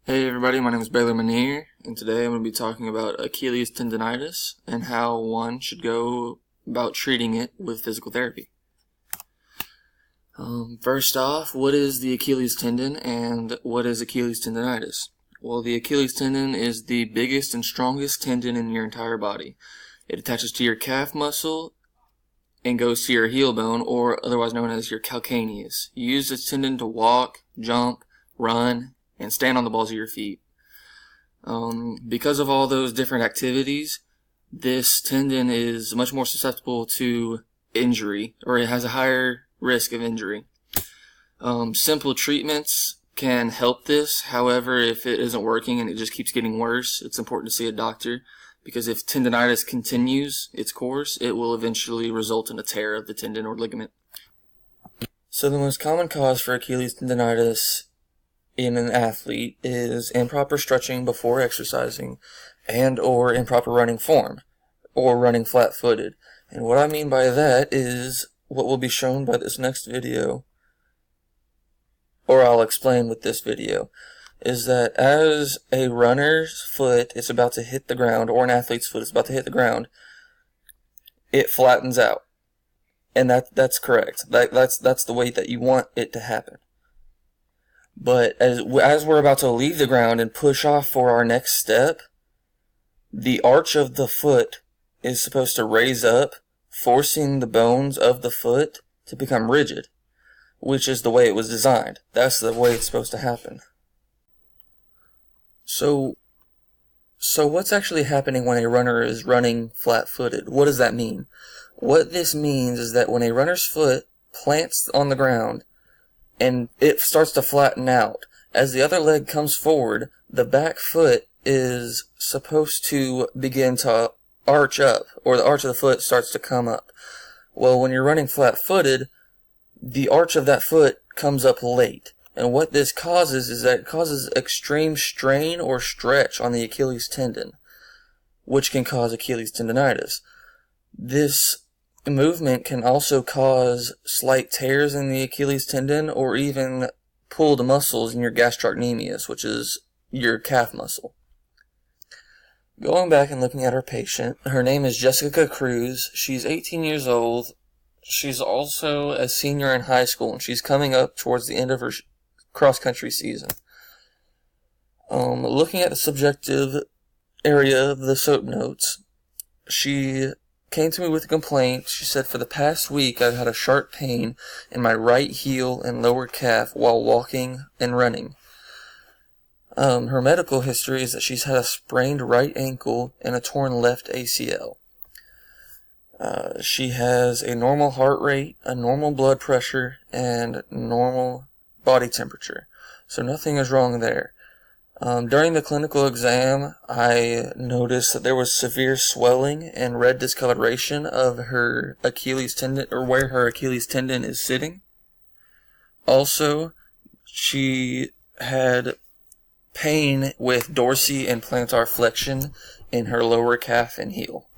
Hey everybody, my name is Baylor Manir, and today I'm going to be talking about Achilles tendonitis and how one should go about treating it with physical therapy. First off, what is the Achilles tendon and what is Achilles tendonitis? Well, the Achilles tendon is the biggest and strongest tendon in your entire body. It attaches to your calf muscle and goes to your heel bone, or otherwise known as your calcaneus. You use this tendon to walk, jump, run, and stand on the balls of your feet. Because of all those different activities, this tendon is much more susceptible to injury, or it has a higher risk of injury. Simple treatments can help this. However, if it isn't working and it just keeps getting worse, it's important to see a doctor, because if tendonitis continues its course, it will eventually result in a tear of the tendon or ligament. So the most common cause for Achilles tendonitis in an athlete is improper stretching before exercising and or improper running form or running flat-footed. And what I mean by that is what will be shown by this next video, or I'll explain with this video, is that as a runner's foot is about to hit the ground, or an athlete's foot is about to hit the ground, it flattens out. And that's correct. That's the way that you want it to happen. But as we're about to leave the ground and push off for our next step, the arch of the foot is supposed to raise up, forcing the bones of the foot to become rigid, which is the way it was designed. That's the way it's supposed to happen. So what's actually happening when a runner is running flat-footed? What does that mean? What this means is that when a runner's foot plants on the ground and it starts to flatten out, as the other leg comes forward, the back foot is supposed to begin to arch up, or the arch of the foot starts to come up. Well, when you're running flat-footed, the arch of that foot comes up late. And what this causes is that it causes extreme strain or stretch on the Achilles tendon, which can cause Achilles tendonitis. This movement can also cause slight tears in the Achilles tendon, or even pulled muscles in your gastrocnemius, which is your calf muscle. Going back and looking at our patient, her name is Jessica Cruz. She's 18 years old. She's also a senior in high school, and she's coming up towards the end of her cross-country season. Looking at the subjective area of the SOAP notes, she came to me with a complaint. She said, "For the past week, I've had a sharp pain in my right heel and lower calf while walking and running." Her medical history is that she's had a sprained right ankle and a torn left ACL. She has a normal heart rate, a normal blood pressure, and normal body temperature. So nothing is wrong there. During the clinical exam, I noticed that there was severe swelling and red discoloration of her Achilles tendon, or where her Achilles tendon is sitting. Also, she had pain with dorsal and plantar flexion in her lower calf and heel.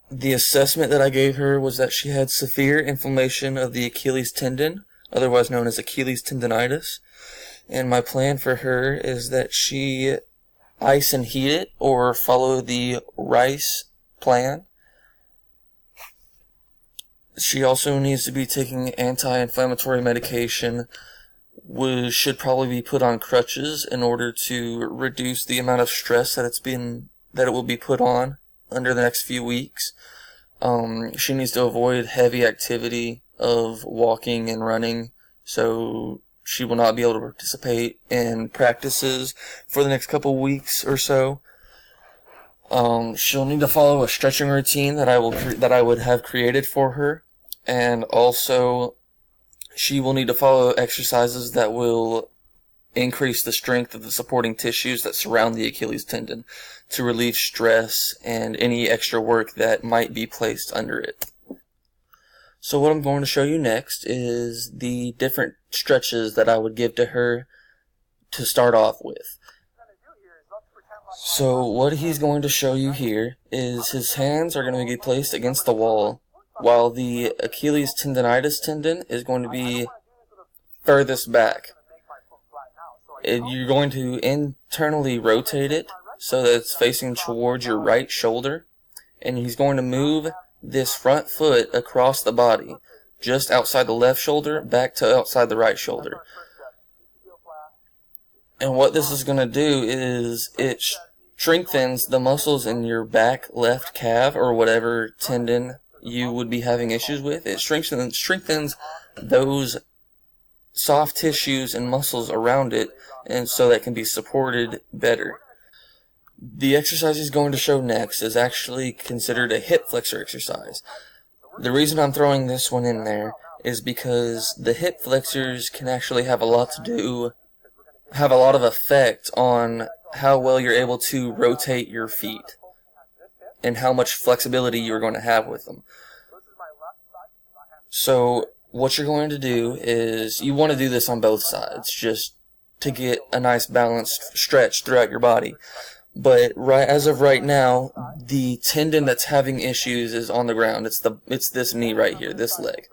The assessment that I gave her was that she had severe inflammation of the Achilles tendon, otherwise known as Achilles tendonitis. And my plan for her is that she ice and heat it, or follow the RICE plan. She also needs to be taking anti-inflammatory medication, which should probably be put on crutches in order to reduce the amount of stress that it will be put on under the next few weeks. She needs to avoid heavy activity of walking and running, so she will not be able to participate in practices for the next couple weeks or so. She'll need to follow a stretching routine that I would have created for her, and also she will need to follow exercises that will increase the strength of the supporting tissues that surround the Achilles tendon to relieve stress and any extra work that might be placed under it. So what I'm going to show you next is the different stretches that I would give to her to start off with. So what he's going to show you here is his hands are going to be placed against the wall, while the Achilles tendonitis tendon is going to be furthest back. You're going to internally rotate it so that it's facing towards your right shoulder, and he's going to move this front foot across the body, just outside the left shoulder, back to outside the right shoulder. And what this is going to do is it strengthens the muscles in your back left calf, or whatever tendon you would be having issues with. It strengthens those soft tissues and muscles around it, and so that can be supported better. The exercise he's going to show next is actually considered a hip flexor exercise. The reason I'm throwing this one in there is because the hip flexors can actually have a lot of effect on how well you're able to rotate your feet and how much flexibility you're going to have with them. So what you're going to do is, you want to do this on both sides just to get a nice balanced stretch throughout your body. But as of right now, the tendon that's having issues is on the ground. It's this knee right here, this leg.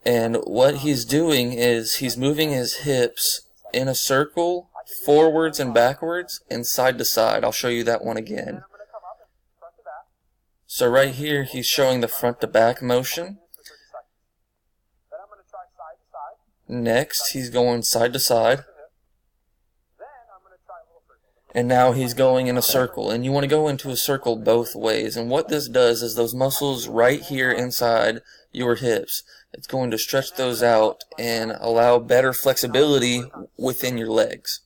And what he's doing is he's moving his hips in a circle, forwards and backwards, and side to side. I'll show you that one again. So right here, he's showing the front to back motion. Next, he's going side to side. And now he's going in a circle, and you want to go into a circle both ways. And what this does is those muscles right here inside your hips, it's going to stretch those out and allow better flexibility within your legs.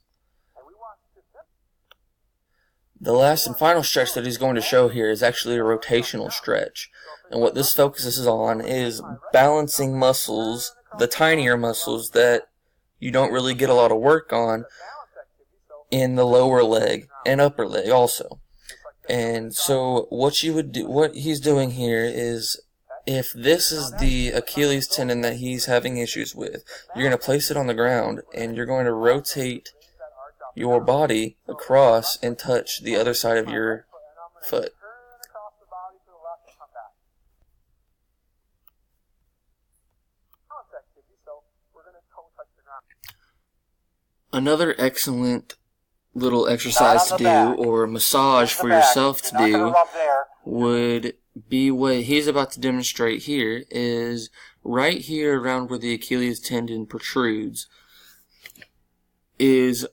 The last and final stretch that he's going to show here is actually a rotational stretch. And what this focuses on is balancing muscles, the tinier muscles that you don't really get a lot of work on, in the lower leg and upper leg also. And so what he's doing here is, if this is the Achilles tendon that he's having issues with, you're going to place it on the ground and you're going to rotate your body across and touch the other side of your foot. Another excellent little exercise to do, or massage for yourself to do, would be what he's about to demonstrate here. Is right here around where the Achilles tendon protrudes is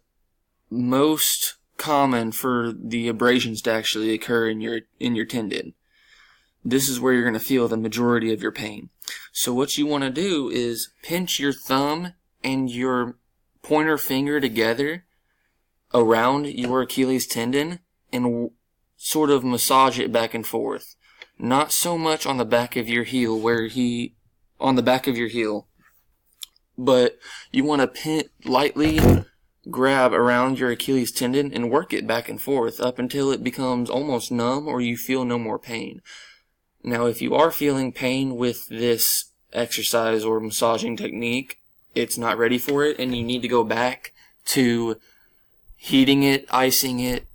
most common for the abrasions to actually occur in your tendon. This is where you're going to feel the majority of your pain. So what you want to do is pinch your thumb and your pointer finger together around your Achilles tendon and sort of massage it back and forth. Not so much on the back of your heel, but you want to lightly grab around your Achilles tendon and work it back and forth up until it becomes almost numb or you feel no more pain. Now, if you are feeling pain with this exercise or massaging technique, it's not ready for it, and you need to go back to heating it, icing it,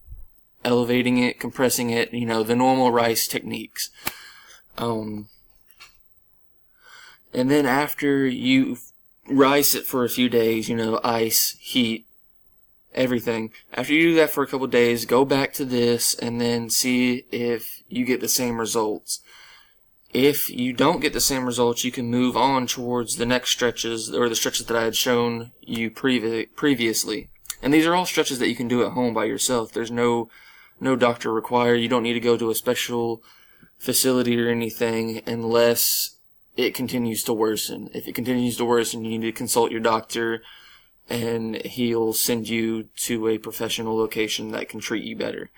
elevating it, compressing it, the normal rice techniques. And then after you rice it for a few days, ice, heat, everything. After you do that for a couple days, go back to this and then see if you get the same results. If you don't get the same results, you can move on towards the next stretches, or the stretches that I had shown you previously. And these are all stretches that you can do at home by yourself. There's no doctor required. You don't need to go to a special facility or anything unless it continues to worsen. If it continues to worsen, you need to consult your doctor, and he'll send you to a professional location that can treat you better.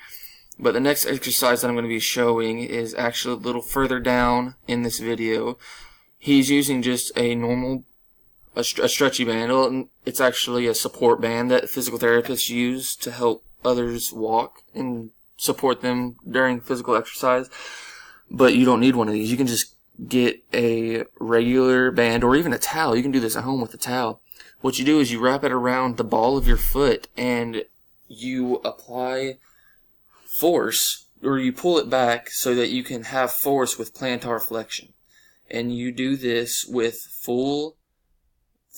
But the next exercise that I'm going to be showing is actually a little further down in this video. He's using just a stretchy band. It's actually a support band that physical therapists use to help others walk and support them during physical exercise. But you don't need one of these. You can just get a regular band or even a towel. You can do this at home with a towel. What you do is you wrap it around the ball of your foot and you apply force, or you pull it back so that you can have force with plantar flexion. And you do this with full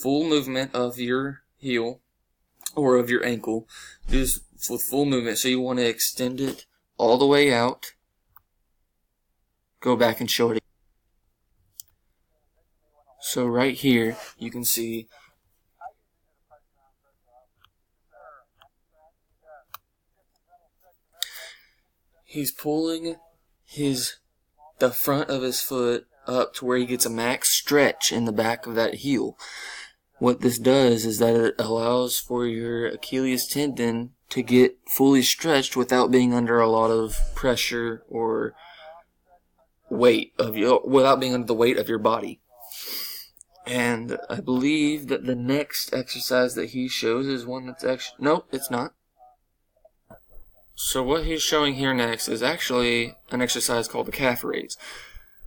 movement of your heel or of your ankle. Do this with full movement. So you want to extend it all the way out. Go back and show it. So right here, you can see he's pulling the front of his foot up to where he gets a max stretch in the back of that heel. What this does is that it allows for your Achilles tendon to get fully stretched without being under a lot of pressure or without being under the weight of your body. And I believe that the next exercise that he shows is one that's actually... Nope, it's not. So what he's showing here next is actually an exercise called the calf raise.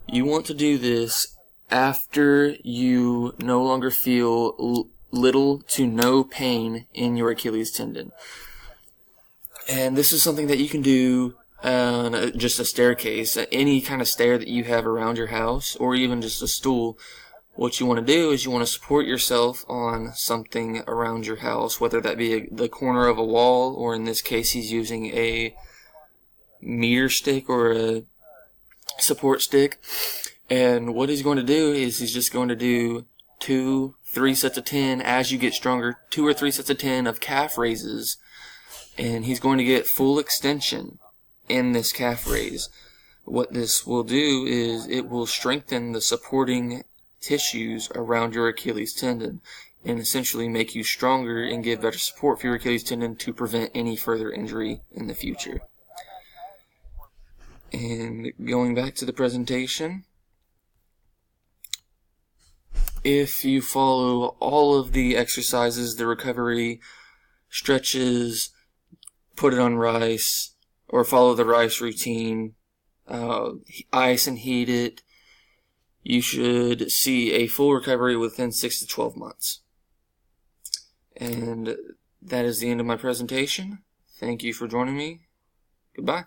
You want to do this after you no longer feel little to no pain in your Achilles tendon. And this is something that you can do on just a staircase, any kind of stair that you have around your house, or even just a stool. What you want to do is you want to support yourself on something around your house, whether that be the corner of a wall, or in this case he's using a meter stick or a support stick. And what he's going to do is he's just going to do 2-3 sets of 10 as you get stronger, 2 or 3 sets of 10 of calf raises, and he's going to get full extension in this calf raise. What this will do is it will strengthen the supporting tissues around your Achilles tendon and essentially make you stronger and give better support for your Achilles tendon to prevent any further injury in the future. And going back to the presentation, if you follow all of the exercises, the recovery, stretches, put it on rice, or follow the rice routine, ice and heat it, you should see a full recovery within 6 to 12 months. And that is the end of my presentation. Thank you for joining me. Goodbye.